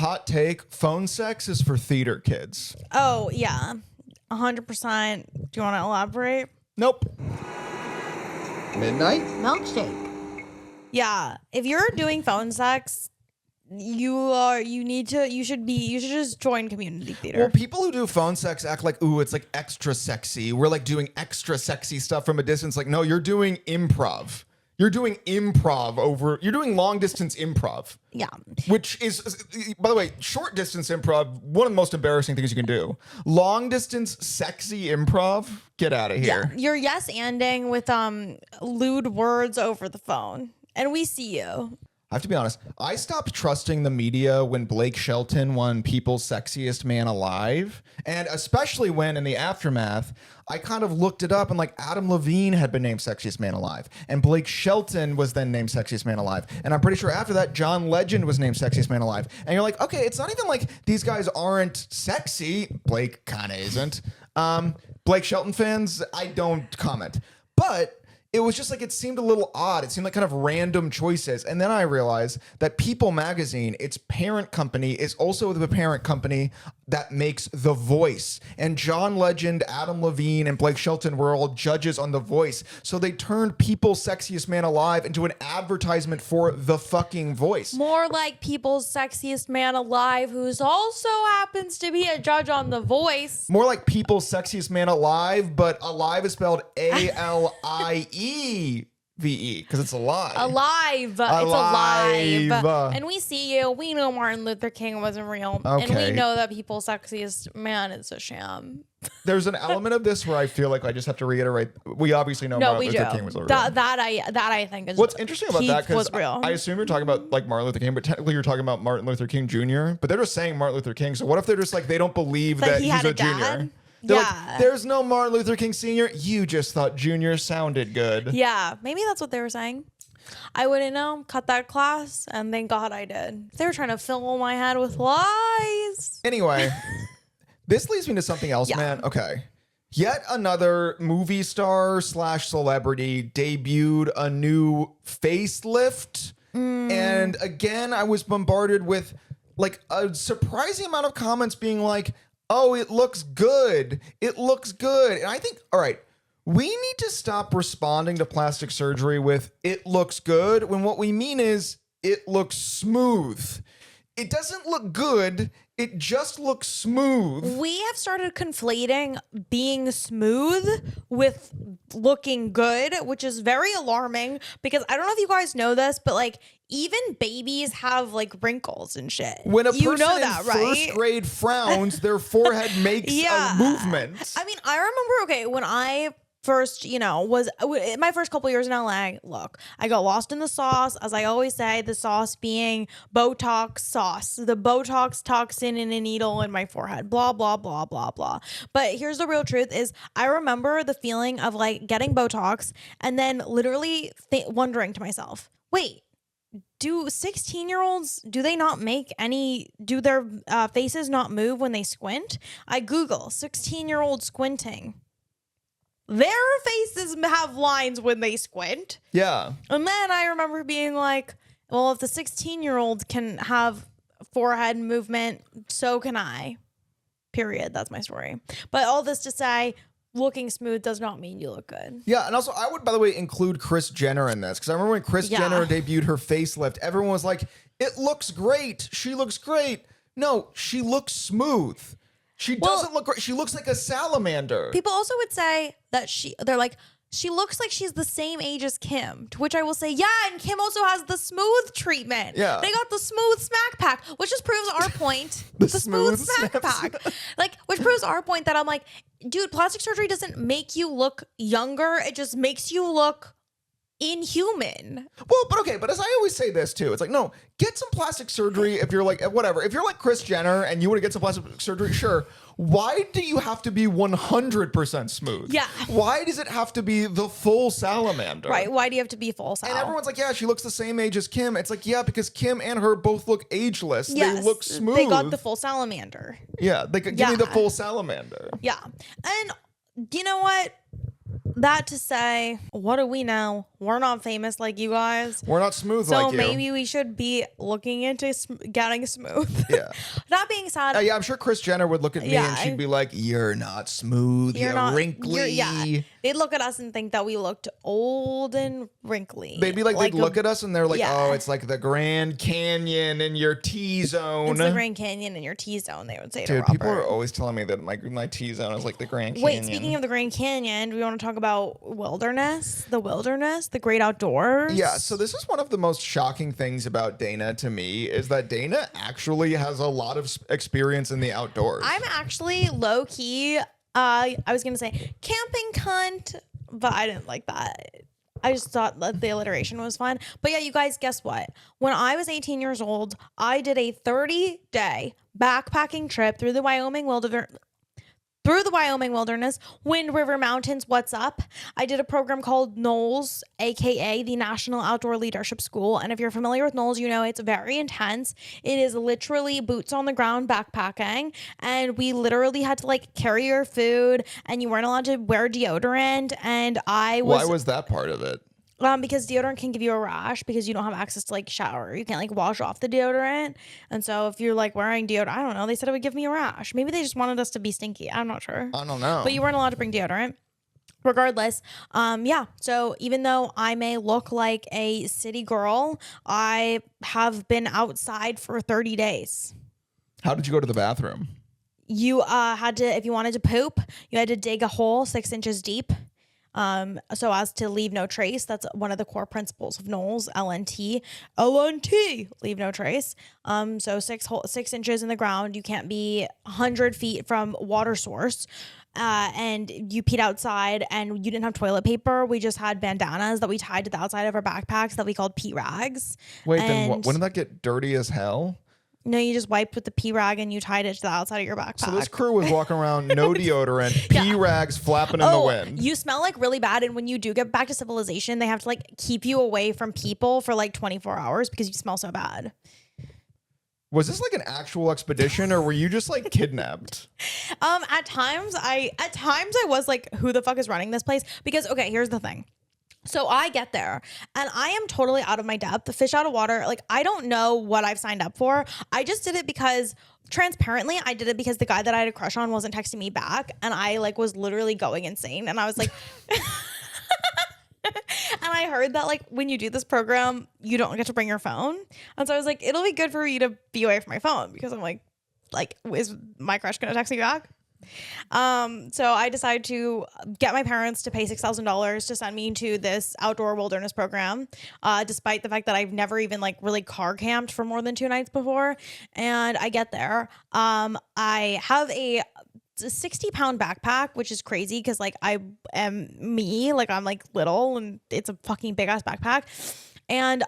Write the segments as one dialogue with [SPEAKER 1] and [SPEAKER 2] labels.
[SPEAKER 1] hot take, phone sex is for theater kids.
[SPEAKER 2] Oh, yeah. 100%. Do you want to elaborate?
[SPEAKER 1] Nope.
[SPEAKER 3] Midnight Milkshake.
[SPEAKER 2] Yeah. If you're doing phone sex, you should just join community theater.
[SPEAKER 1] Well, people who do phone sex act like, ooh, it's like extra sexy. We're like doing extra sexy stuff from a distance. Like, no, you're doing improv. You're doing you're doing long distance improv.
[SPEAKER 2] Yeah.
[SPEAKER 1] Which is, by the way, short distance improv, one of the most embarrassing things you can do. Long distance sexy improv, get out of here.
[SPEAKER 2] Yeah. You're yes-anding with lewd words over the phone. And we see you.
[SPEAKER 1] I have to be honest. I stopped trusting the media when Blake Shelton won People's Sexiest Man Alive. And especially when in the aftermath, I kind of looked it up and like Adam Levine had been named Sexiest Man Alive. And Blake Shelton was then named Sexiest Man Alive. And I'm pretty sure after that, John Legend was named Sexiest Man Alive. And you're like, okay, it's not even like these guys aren't sexy. Blake kind of isn't. Blake Shelton fans, I don't comment. But it was just like, it seemed a little odd. It seemed like kind of random choices. And then I realized that People Magazine, its parent company, is also the parent company that makes The Voice. And John Legend, Adam Levine, and Blake Shelton were all judges on The Voice. So they turned People's Sexiest Man Alive into an advertisement for The fucking Voice.
[SPEAKER 2] More like People's Sexiest Man Alive, who's also happens to be a judge on The Voice.
[SPEAKER 1] More like People's Sexiest Man Alive, but alive is spelled ALIEVE, because it's alive.
[SPEAKER 2] Alive. It's alive. And we see you. We know Martin Luther King wasn't real.
[SPEAKER 1] Okay.
[SPEAKER 2] And we know that People's Sexiest Man is a sham.
[SPEAKER 1] There's an element of this where I feel like I just have to reiterate. We obviously know Martin Luther King was real.
[SPEAKER 2] That I think is
[SPEAKER 1] What's interesting about that, because
[SPEAKER 2] real.
[SPEAKER 1] I assume you're talking about like Martin Luther King, but technically you're talking about Martin Luther King Jr., but they're just saying Martin Luther King. So what if they're just like, they don't believe that he's a junior? They're like, there's no Martin Luther King Sr. You just thought Junior sounded good.
[SPEAKER 2] Yeah, maybe that's what they were saying. I wouldn't know. Cut that class, and thank God I did. They were trying to fill my head with lies.
[SPEAKER 1] Anyway, this leads me to something else, man. Okay. Yet another movie star / celebrity debuted a new facelift. And again, I was bombarded with like a surprising amount of comments being like, oh, it looks good. It looks good. And I think, all right, we need to stop responding to plastic surgery with it looks good when what we mean is it looks smooth. It doesn't look good. It just looks smooth.
[SPEAKER 2] We have started conflating being smooth with looking good, which is very alarming because I don't know if you guys know this, but like even babies have like wrinkles and shit.
[SPEAKER 1] When a
[SPEAKER 2] you
[SPEAKER 1] person
[SPEAKER 2] know that,
[SPEAKER 1] in
[SPEAKER 2] right?
[SPEAKER 1] first grade frowns, their forehead makes a movement.
[SPEAKER 2] I mean, I remember, okay, when I first, was my first couple years in LA, look, I got lost in the sauce. As I always say, the sauce being Botox sauce, the Botox toxin in a needle in my forehead, blah, blah, blah, blah, blah. But here's the real truth is I remember the feeling of like getting Botox and then literally wondering to myself, wait, do 16-year-olds, do their faces not move when they squint? I Google 16-year-old squinting. Their faces have lines when they squint.
[SPEAKER 1] Yeah.
[SPEAKER 2] And then I remember being like, well, if the 16-year-old can have forehead movement, so can I. Period. That's my story. But all this to say, looking smooth does not mean you look good.
[SPEAKER 1] Yeah, and also I would, by the way, include Kris Jenner in this because I remember when Kris Jenner debuted her facelift, everyone was like, it looks great. She looks great. No, she looks smooth. She doesn't look great. She looks like a salamander.
[SPEAKER 2] People also would say that they're like, she looks like she's the same age as Kim, to which I will say, yeah, and Kim also has the smooth treatment.
[SPEAKER 1] Yeah.
[SPEAKER 2] They got the smooth smack pack, which just proves our point. the smooth smack pack. Like, which proves our point that I'm like, dude, plastic surgery doesn't make you look younger. It just makes you look inhuman.
[SPEAKER 1] Well, but as I always say this too, it's like, no, get some plastic surgery if you're like, whatever. If you're like Kris Jenner and you want to get some plastic surgery, sure. Why do you have to be 100% smooth?
[SPEAKER 2] Yeah.
[SPEAKER 1] Why does it have to be the full salamander?
[SPEAKER 2] Right. Why do you have to be full sal?
[SPEAKER 1] And everyone's like, yeah, she looks the same age as Kim. It's like, yeah, because Kim and her both look ageless.
[SPEAKER 2] Yes,
[SPEAKER 1] they look smooth.
[SPEAKER 2] They got the full salamander.
[SPEAKER 1] Yeah, they could give me the full salamander.
[SPEAKER 2] Yeah. And you know what? that to say, what do we know? We're not famous like you guys.
[SPEAKER 1] We're not smooth
[SPEAKER 2] So
[SPEAKER 1] like you.
[SPEAKER 2] maybe we should be looking into getting smooth.
[SPEAKER 1] Yeah.
[SPEAKER 2] That being said,
[SPEAKER 1] Yeah, I'm sure Kris Jenner would look at me and she'd be like, "You're not smooth. You're
[SPEAKER 2] not
[SPEAKER 1] wrinkly."
[SPEAKER 2] yeah. They'd look at us and think that we looked old and wrinkly.
[SPEAKER 1] They'd be like they'd look at us and they're like,
[SPEAKER 2] yeah.
[SPEAKER 1] "Oh, it's like the Grand Canyon in your T-zone."
[SPEAKER 2] It's the Grand Canyon in your T-zone, they would say to
[SPEAKER 1] Dude,
[SPEAKER 2] Robert.
[SPEAKER 1] people are always telling me that my T-zone is like the Grand Canyon.
[SPEAKER 2] Wait, speaking of the Grand Canyon, do we want to talk about wilderness, the great outdoors?
[SPEAKER 1] Yeah, so this is one of the most shocking things about Dana to me is that Dana actually has a lot of experience in the outdoors.
[SPEAKER 2] I'm actually low key. I was gonna say camping cunt, but I didn't like that. I just thought that the alliteration was fun. But yeah, you guys, guess what? When I was 18 years old, I did a 30-day backpacking trip through the Wyoming wilderness, Wind River Mountains. What's up? I did a program called NOLS, aka the National Outdoor Leadership School. And if you're familiar with NOLS, you know it's very intense. It is literally boots on the ground backpacking. And we literally had to like carry your food and you weren't allowed to wear deodorant. And
[SPEAKER 1] Why was that part of it?
[SPEAKER 2] Because deodorant can give you a rash because you don't have access to like shower. You can't like wash off the deodorant. And so if you're like wearing deodorant, I don't know, they said it would give me a rash. Maybe they just wanted us to be stinky. I'm not sure.
[SPEAKER 1] I don't know.
[SPEAKER 2] But you weren't allowed to bring deodorant. Regardless, yeah. So even though I may look like a city girl, I have been outside for 30 days.
[SPEAKER 1] How did you go to the bathroom?
[SPEAKER 2] You had to, if you wanted to poop, you had to dig a hole 6 inches deep. So as to leave no trace. That's one of the core principles of NOLS, LNT, leave no trace. So 6 inches in the ground, you can't be 100 feet from water source. And you peed outside and you didn't have toilet paper. We just had bandanas that we tied to the outside of our backpacks that we called pee rags.
[SPEAKER 1] Wait, then wouldn't that get dirty as hell?
[SPEAKER 2] No, you just wiped with the pee rag and you tied it to the outside of your backpack.
[SPEAKER 1] So this crew was walking around, no deodorant, pee rags flapping in the wind.
[SPEAKER 2] You smell like really bad. And when you do get back to civilization, they have to like keep you away from people for like 24 hours because you smell so bad.
[SPEAKER 1] Was this like an actual expedition or were you just like kidnapped?
[SPEAKER 2] At times I was like, who the fuck is running this place? Because, okay, here's the thing. So I get there and I am totally out of my depth, fish out of water. Like, I don't know what I've signed up for. I just did it because transparently, I did it because the guy that I had a crush on wasn't texting me back. And I like was literally going insane. And I was like, and I heard that like when you do this program, you don't get to bring your phone. And so I was like, it'll be good for you to be away from my phone because I'm like, is my crush going to text me back? So I decided to get my parents to pay $6,000 to send me to this outdoor wilderness program, despite the fact that I've never even like really car camped for more than 2 nights before. And I get there. I have a 60-pound backpack, which is crazy because like I am me, like I'm like little and it's a fucking big ass backpack. And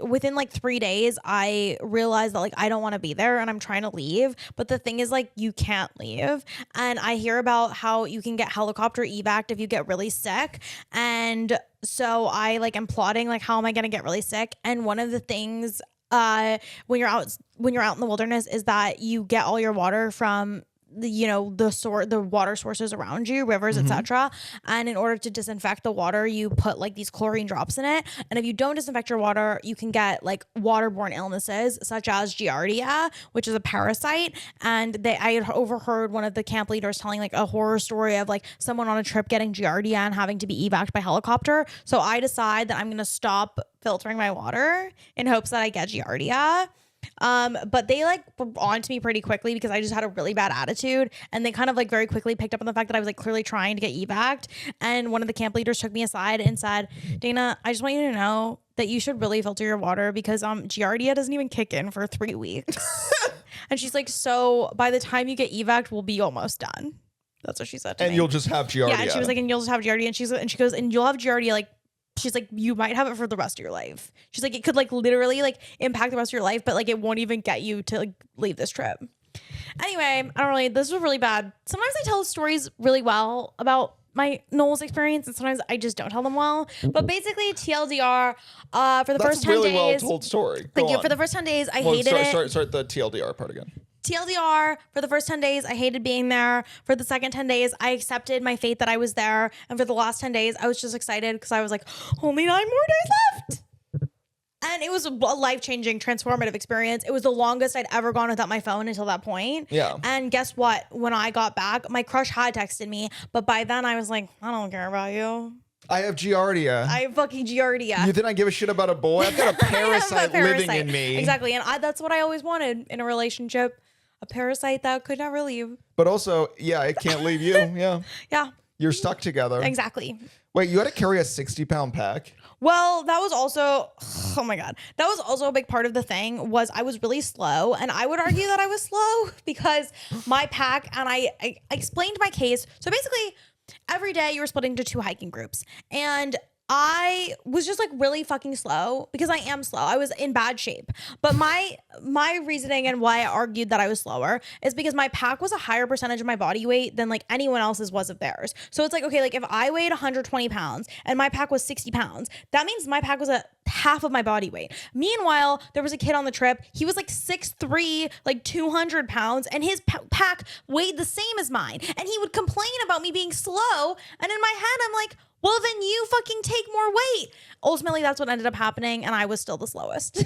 [SPEAKER 2] within like 3 days, I realized that like I don't want to be there and I'm trying to leave. But the thing is like you can't leave. And I hear about how you can get helicopter evac if you get really sick. And so I like am plotting like how am I going to get really sick? And one of the things when you're out in the wilderness is that you get all your water from the water sources around you, rivers, etc. And in order to disinfect the water, you put like these chlorine drops in it. And if you don't disinfect your water, you can get like waterborne illnesses such as Giardia, which is a parasite. And I had overheard one of the camp leaders telling like a horror story of like someone on a trip getting Giardia and having to be evac'd by helicopter. So I decide that I'm gonna stop filtering my water in hopes that I get Giardia. But they like were on to me pretty quickly because I just had a really bad attitude, and they kind of like very quickly picked up on the fact that I was like clearly trying to get evac'd. And one of the camp leaders took me aside and said, Dana, I just want you to know that you should really filter your water because Giardia doesn't even kick in for 3 weeks. And she's like, so by the time you get evac'd, we'll be almost done. That's what she said to me.
[SPEAKER 1] And you'll just have Giardia.
[SPEAKER 2] Yeah, and she was like, and you'll just have Giardia. And she goes, and you'll have Giardia like, she's like, you might have it for the rest of your life. She's like, it could like literally like impact the rest of your life, but like it won't even get you to like leave this trip. Anyway, this was really bad. Sometimes I tell stories really well about my NOLS experience, and sometimes I just don't tell them well. But basically, TLDR, for the first 10 days.
[SPEAKER 1] That's a really well told story.
[SPEAKER 2] Thank you. For the first 10 days, I hated it.
[SPEAKER 1] Start the TLDR part again.
[SPEAKER 2] TLDR, for the first 10 days, I hated being there. For the second 10 days, I accepted my fate that I was there. And for the last 10 days, I was just excited because I was like, only 9 more days left. And it was a life-changing, transformative experience. It was the longest I'd ever gone without my phone until that point.
[SPEAKER 1] Yeah.
[SPEAKER 2] And guess what? When I got back, my crush had texted me. But by then, I was like, I don't care about you.
[SPEAKER 1] I have Giardia.
[SPEAKER 2] I have fucking Giardia.
[SPEAKER 1] You think I give a shit about a boy? I've got a parasite, living in me.
[SPEAKER 2] Exactly. And that's what I always wanted in a relationship. A parasite that could never leave.
[SPEAKER 1] But also, yeah, it can't leave you. Yeah.
[SPEAKER 2] Yeah.
[SPEAKER 1] You're stuck together.
[SPEAKER 2] Exactly.
[SPEAKER 1] Wait, you had to carry a 60-pound pack?
[SPEAKER 2] Well, that was also, oh my God. That was also a big part of the thing was I was really slow. And I would argue that I was slow because my pack, and I explained my case. So basically, every day you were splitting into 2 hiking groups. And I was just like really fucking slow because I am slow. I was in bad shape. But my reasoning and why I argued that I was slower is because my pack was a higher percentage of my body weight than like anyone else's was of theirs. So it's like, okay, like if I weighed 120 pounds and my pack was 60 pounds, that means my pack was a half of my body weight. Meanwhile, there was a kid on the trip. He was like 6'3", like 200 pounds, and his pack weighed the same as mine. And he would complain about me being slow. And in my head, I'm like, well, then you fucking take more weight. Ultimately, that's what ended up happening, and I was still the slowest.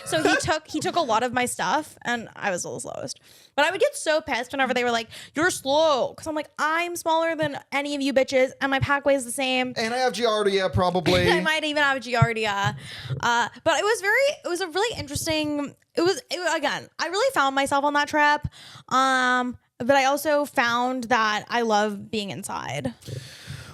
[SPEAKER 2] So he took a lot of my stuff, and I was still the slowest. But I would get so pissed whenever they were like, "You're slow," because I'm like, I'm smaller than any of you bitches, and my pack weighs the same.
[SPEAKER 1] And I have Giardia, probably.
[SPEAKER 2] I might even have Giardia. But it was a really interesting. Again, I really found myself on that trip. But I also found that I love being inside.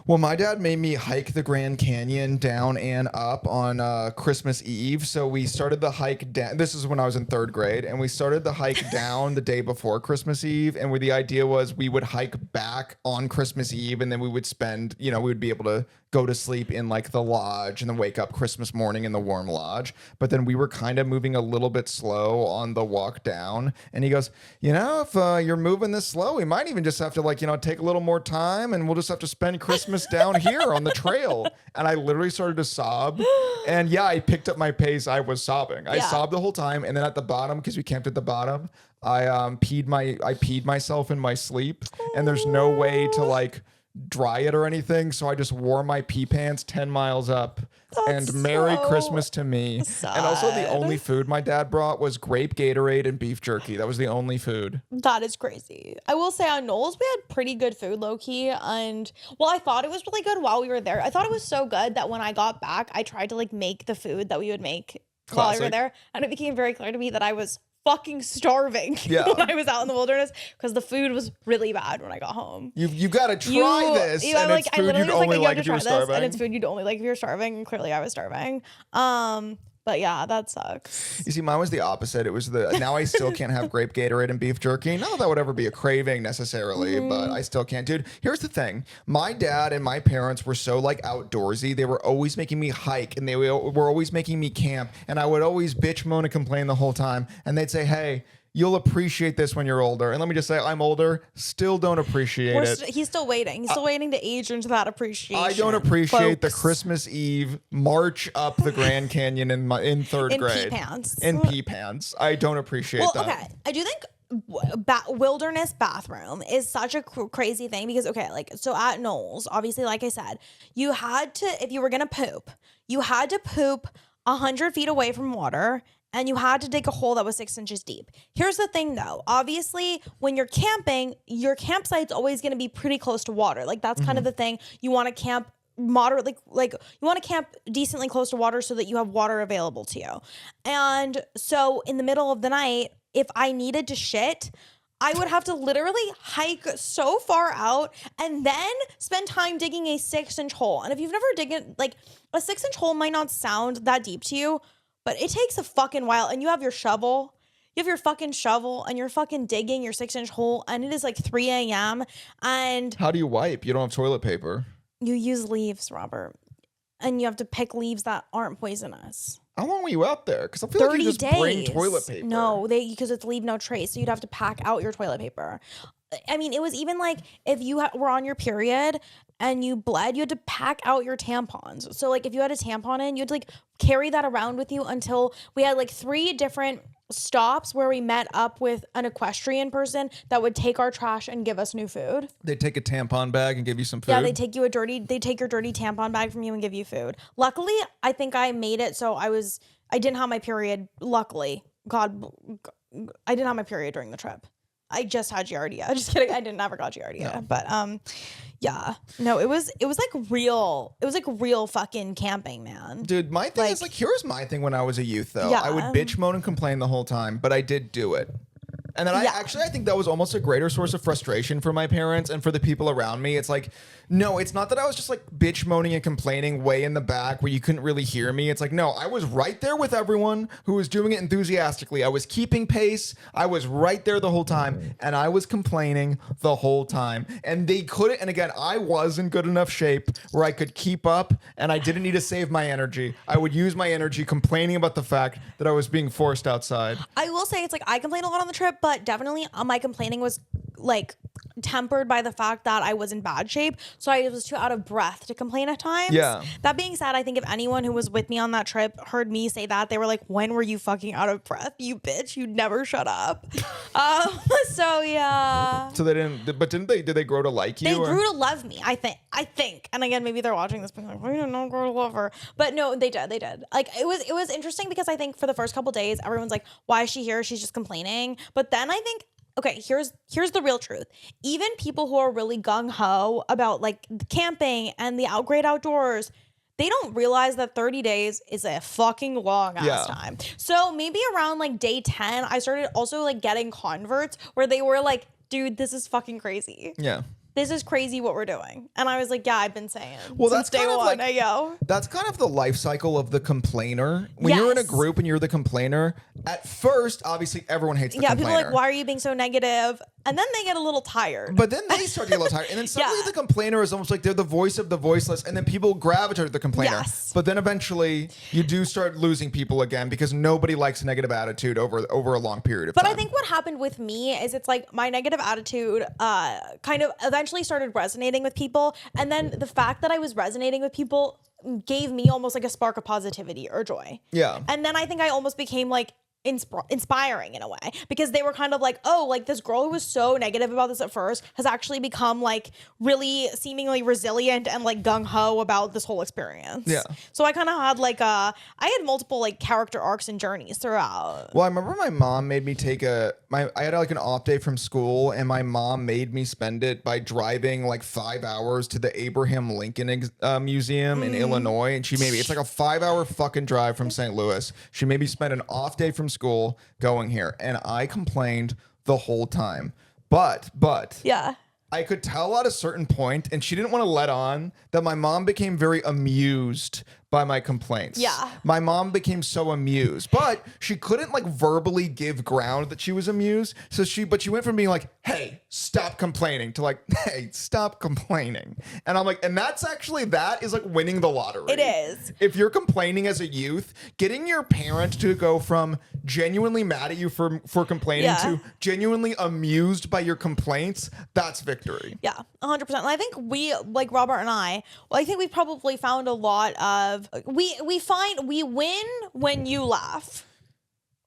[SPEAKER 1] Well, my dad made me hike the Grand Canyon down and up on Christmas Eve. So we started the hike down. This is when I was in 3rd grade. And we started the hike down the day before Christmas Eve. And the idea was we would hike back on Christmas Eve. And then we would spend, we would be able to go to sleep in like the lodge and then wake up Christmas morning in the warm lodge. But then we were kind of moving a little bit slow on the walk down. And he goes, if you're moving this slow, we might even just have to take a little more time and we'll just have to spend Christmas down here on the trail. And I literally started to sob. And yeah, I picked up my pace. I was sobbing. I sobbed the whole time. And then at the bottom, because we camped at the bottom, I peed myself in my sleep. And there's no way to dry it or anything, so I just wore my pee pants 10 miles up.
[SPEAKER 2] That's
[SPEAKER 1] and Merry
[SPEAKER 2] so
[SPEAKER 1] Christmas to me.
[SPEAKER 2] sad.
[SPEAKER 1] And also the only food my dad brought was grape Gatorade and beef jerky. That was the only food.
[SPEAKER 2] That is crazy. I will say on Knowles, we had pretty good food, low-key. And I thought it was really good while we were there. I thought it was so good that when I got back, I tried to make the food that we would make while we were there. And it became very clear to me that I was fucking starving when I was out in the wilderness because the food was really bad when I got home.
[SPEAKER 1] You got to try this.
[SPEAKER 2] And it's food you'd only like if you were starving. And it's food you'd only like if you were starving. And clearly I was starving. But yeah, that sucks.
[SPEAKER 1] You see, mine was the opposite. It was now I still can't have grape Gatorade and beef jerky. Not that that would ever be a craving necessarily, but I still can't. Dude, here's the thing. My dad and my parents were so outdoorsy. They were always making me hike and they were always making me camp. And I would always bitch, moan, and complain the whole time. And they'd say, hey, you'll appreciate this when you're older. And let me just say, I'm older, still don't appreciate it.
[SPEAKER 2] He's still waiting. He's still waiting to age into that appreciation.
[SPEAKER 1] I don't appreciate the Christmas Eve march up the Grand Canyon in 3rd grade.
[SPEAKER 2] In pee pants.
[SPEAKER 1] In pee pants. I don't appreciate that.
[SPEAKER 2] Okay. I do think wilderness bathroom is such a crazy thing because, so at Knowles, obviously, like I said, you had to, if you were going to poop, you had to poop 100 feet away from water. And you had to dig a hole that was 6 inches deep. Here's the thing, though. Obviously, when you're camping, your campsite's always going to be pretty close to water. That's kind of the thing. You want to camp moderately, you want to camp decently close to water so that you have water available to you. And so in the middle of the night, if I needed to shit, I would have to literally hike so far out and then spend time digging a 6-inch hole. And if you've never digged a 6-inch hole might not sound that deep to you, but it takes a fucking while. And you have your shovel. You have your fucking shovel and you're fucking digging your 6-inch hole. And it is 3 a.m. And
[SPEAKER 1] how do you wipe? You don't have toilet paper.
[SPEAKER 2] You use leaves, Robert. And you have to pick leaves that aren't poisonous.
[SPEAKER 1] How long were you out there? Because I feel like you just bring toilet paper.
[SPEAKER 2] No, because it's leave no trace. So you'd have to pack out your toilet paper. I mean, it was even if you were on your period and you bled, you had to pack out your tampons. So if you had a tampon in, you had to carry that around with you until we had 3 different stops where we met up with an equestrian person that would take our trash and give us new food.
[SPEAKER 1] They take a tampon bag and give you some food.
[SPEAKER 2] Yeah, they take your dirty tampon bag from you and give you food. Luckily, I think I made it so I didn't have my period. Luckily, I didn't have my period during the trip. I just had Giardia. Just kidding. I never got Giardia. No. But yeah. No, it was like real fucking camping, man.
[SPEAKER 1] Dude, my thing is like, here's my thing when I was a youth though. Yeah. I would bitch, moan, and complain the whole time, but I did do it. And then I think that was almost a greater source of frustration for my parents and for the people around me. It's like, no, it's not that I was just like bitch moaning and complaining way in the back where you couldn't really hear me. It's like, no, I was right there with everyone who was doing it enthusiastically. I was keeping pace. I was right there the whole time and I was complaining the whole time. And they couldn't. And again, I was in good enough shape where I could keep up and I didn't need to save my energy. I would use my energy complaining about the fact that I was being forced outside.
[SPEAKER 2] I will say it's like I complained a lot on the trip, but definitely my complaining was like tempered by the fact that I was in bad shape. So I was too out of breath to complain at times. Yeah. That being said, I think if anyone who was with me on that trip heard me say that, they were like, when were you fucking out of breath? You bitch. You never shut up. So yeah.
[SPEAKER 1] So they did they grow to like you?
[SPEAKER 2] They grew to love me, I think. And again, maybe they're watching this being like, we didn't know grow to love her. But no, they did. Like it was interesting because I think for the first couple days, everyone's like, why is she here? She's just complaining. But then I think, okay, here's the real truth. Even people who are really gung-ho about like camping and the great outdoors, they don't realize that 30 days is a fucking long ass time. So maybe around like day 10, I started also like getting converts where they were like, dude, this is fucking crazy. Yeah. This is crazy what we're doing. And I was like, yeah, I've been saying. Well, since day one,
[SPEAKER 1] that's kind of the life cycle of the complainer. When you're in a group and you're the complainer, at first, obviously, everyone hates the complainer.
[SPEAKER 2] Yeah, people are like, why are you being so negative? And then they get a little tired.
[SPEAKER 1] But then they start to get a little tired. And then suddenly the complainer is almost like they're the voice of the voiceless. And then people gravitate to the complainer. Yes. But then eventually you do start losing people again because nobody likes a negative attitude over a long period of time.
[SPEAKER 2] But I think what happened with me is it's like my negative attitude kind of eventually started resonating with people. And then the fact that I was resonating with people gave me almost like a spark of positivity or joy. Yeah. And then I think I almost became like inspiring in a way because they were kind of like, oh, like this girl who was so negative about this at first has actually become like really seemingly resilient and like gung-ho about this whole experience. Yeah. So I kind of had like I had multiple like character arcs and journeys throughout.
[SPEAKER 1] Well, I remember my mom made me take I had like an off day from school and my mom made me spend it by driving like 5 hours to the Abraham Lincoln Museum in Illinois. And it's like a 5-hour fucking drive from St. Louis. She made me spend an off day from school going here and I complained the whole time but yeah, I could tell at a certain point and she didn't want to let on that my mom became very amused by my complaints. Yeah. My mom became so amused, but she couldn't like verbally give ground that she was amused. But she went from being like, hey, stop complaining to like, hey, stop complaining. And I'm like, and that is like winning the lottery.
[SPEAKER 2] It is.
[SPEAKER 1] If you're complaining as a youth, getting your parent to go from genuinely mad at you for complaining to genuinely amused by your complaints, that's victory.
[SPEAKER 2] Yeah, 100%. And I think we, like Robert and I think we've probably found a lot of we win when you laugh.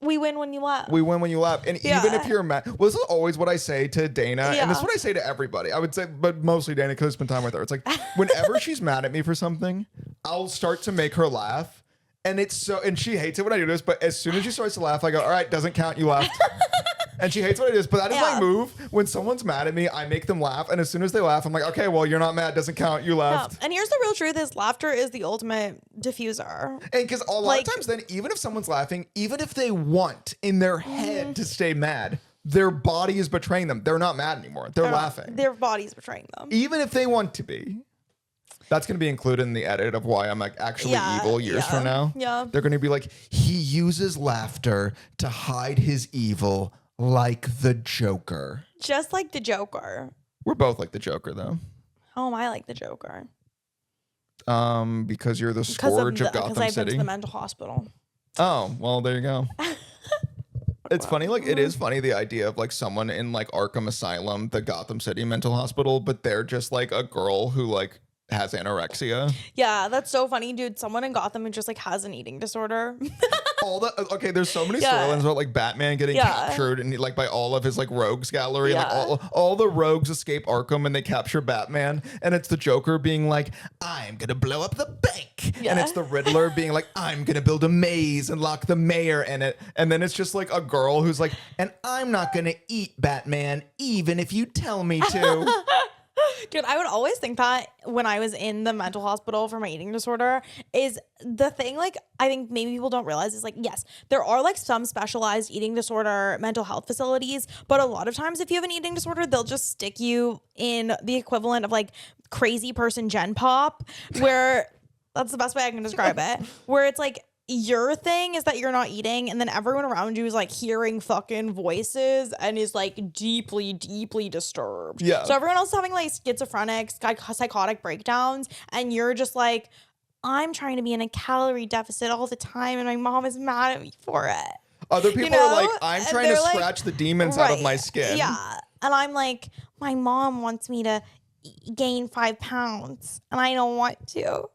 [SPEAKER 2] We win when you laugh.
[SPEAKER 1] We win when you laugh. And even if you're mad, well, this is always what I say to Dana. And this is what I say to everybody. I would say, but mostly Dana because I spend time with her. It's like whenever she's mad at me for something, I'll start to make her laugh. And and she hates it when I do this, but as soon as she starts to laugh, I go, all right, doesn't count, you laughed. And she hates what it is, but that is my move. When someone's mad at me, I make them laugh. And as soon as they laugh, I'm like, okay, well, you're not mad. Doesn't count. You laughed.
[SPEAKER 2] Yeah. And here's the real truth is laughter is the ultimate diffuser.
[SPEAKER 1] And because a lot of times then, even if someone's laughing, even if they want in their head to stay mad, their body is betraying them. They're not mad anymore. They're laughing.
[SPEAKER 2] Their body's betraying them.
[SPEAKER 1] Even if they want to be. That's going to be included in the edit of why I'm like actually evil years from now. Yeah. They're going to be like, he uses laughter to hide his evil like the Joker.
[SPEAKER 2] Just like the Joker.
[SPEAKER 1] We're both like the Joker, though.
[SPEAKER 2] How am I like the Joker?
[SPEAKER 1] Because you're the scourge of Gotham City. Because I've been
[SPEAKER 2] to the mental hospital.
[SPEAKER 1] Oh, well, there you go. It's funny, like, it is funny, the idea of, like, someone in, like, Arkham Asylum, the Gotham City mental hospital, but they're just, like, a girl who, like, has anorexia.
[SPEAKER 2] Yeah, that's so funny, dude. Someone in Gotham who just, like, has an eating disorder.
[SPEAKER 1] There's so many
[SPEAKER 2] Yeah.
[SPEAKER 1] storylines about like Batman getting captured and like by all of his like rogues gallery.
[SPEAKER 2] Yeah.
[SPEAKER 1] And, like all the rogues escape Arkham and they capture Batman. And it's the Joker being like, I'm gonna blow up the bank.
[SPEAKER 2] Yeah.
[SPEAKER 1] And it's the Riddler being like, I'm gonna build a maze and lock the mayor in it. And then it's just like a girl who's like, and I'm not gonna eat Batman even if you tell me to.
[SPEAKER 2] Dude, I would always think that when I was in the mental hospital for my eating disorder is the thing, like, I think maybe people don't realize is like, yes, there are like some specialized eating disorder mental health facilities, but a lot of times if you have an eating disorder, they'll just stick you in the equivalent of like crazy person Gen Pop, where that's the best way I can describe it, where it's like, your thing is that you're not eating and then everyone around you is like hearing fucking voices and is like deeply disturbed.
[SPEAKER 1] Yeah.
[SPEAKER 2] So everyone else is having like schizophrenic, psychotic breakdowns and you're just like, I'm trying to be in a calorie deficit all the time and my mom is mad at me for it.
[SPEAKER 1] Other people are like, I'm trying to scratch the demons out of my skin.
[SPEAKER 2] Yeah. And I'm like, my mom wants me to gain 5 pounds and I don't want to.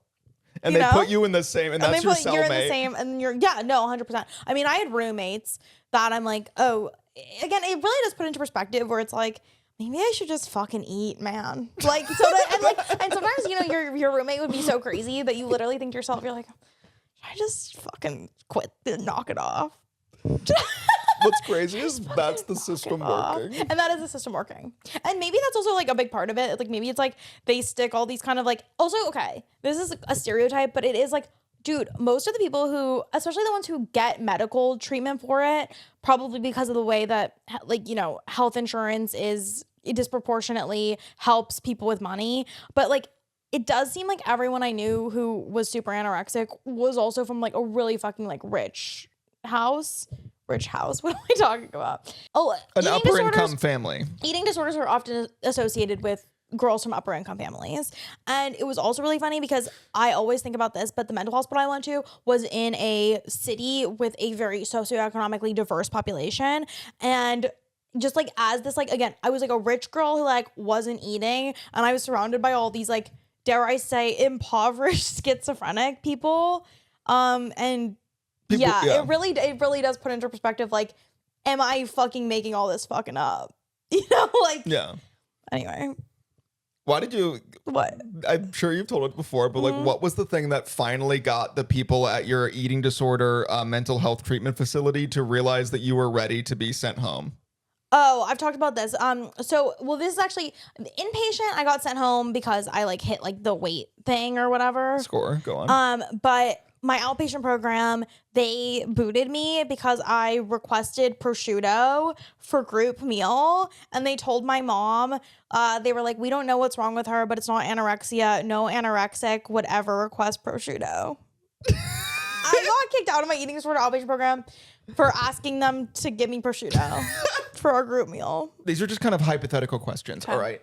[SPEAKER 1] And they put you in the same, and that's your cellmate.
[SPEAKER 2] You're in the same, and you're, 100%. I mean, I had roommates that I'm like, oh, again, it really does put into perspective where it's like, maybe I should just fucking eat, man. Like, and sometimes, your roommate would be so crazy that you literally think to yourself, you're like, should I just fucking quit and knock it off?
[SPEAKER 1] What's crazy is that's the system working.
[SPEAKER 2] And that is the system working. And maybe that's also like a big part of it. Like maybe it's like they stick all these kind of like, also, okay, this is a stereotype, but it is like, dude, most of the people who, especially the ones who get medical treatment for it, probably because of the way that like, health insurance it disproportionately helps people with money. But like, it does seem like everyone I knew who was super anorexic was also from like a really fucking like rich house. What am I talking about? Oh,
[SPEAKER 1] an upper income family.
[SPEAKER 2] Eating disorders are often associated with girls from upper income families. And it was also really funny because I always think about this, but the mental hospital I went to was in a city with a very socioeconomically diverse population. And just like as this, like, again, I was like a rich girl who like wasn't eating and I was surrounded by all these like, dare I say, impoverished schizophrenic people. It really does put into perspective, like, am I fucking making all this fucking up? Anyway.
[SPEAKER 1] Why did you...
[SPEAKER 2] What?
[SPEAKER 1] I'm sure you've told it before, but like, what was the thing that finally got the people at your eating disorder mental health treatment facility to realize that you were ready to be sent home?
[SPEAKER 2] Oh, I've talked about this. This is actually inpatient. I got sent home because I like hit like the weight thing or whatever.
[SPEAKER 1] Score, go on.
[SPEAKER 2] But my outpatient program, they booted me because I requested prosciutto for group meal. And they told my mom, they were like, we don't know what's wrong with her, but it's not anorexia. No anorexic would ever request prosciutto. I got kicked out of my eating disorder outpatient program for asking them to give me prosciutto for our group meal.
[SPEAKER 1] These are just kind of hypothetical questions.
[SPEAKER 2] Okay.
[SPEAKER 1] All right.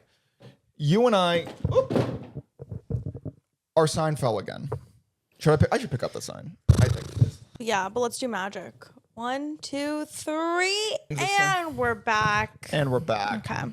[SPEAKER 1] You and I, our sign fell again. I should pick up the sign. I think.
[SPEAKER 2] Yeah, but let's do magic. 1, 2, 3, and we're back.
[SPEAKER 1] And we're back.
[SPEAKER 2] Okay.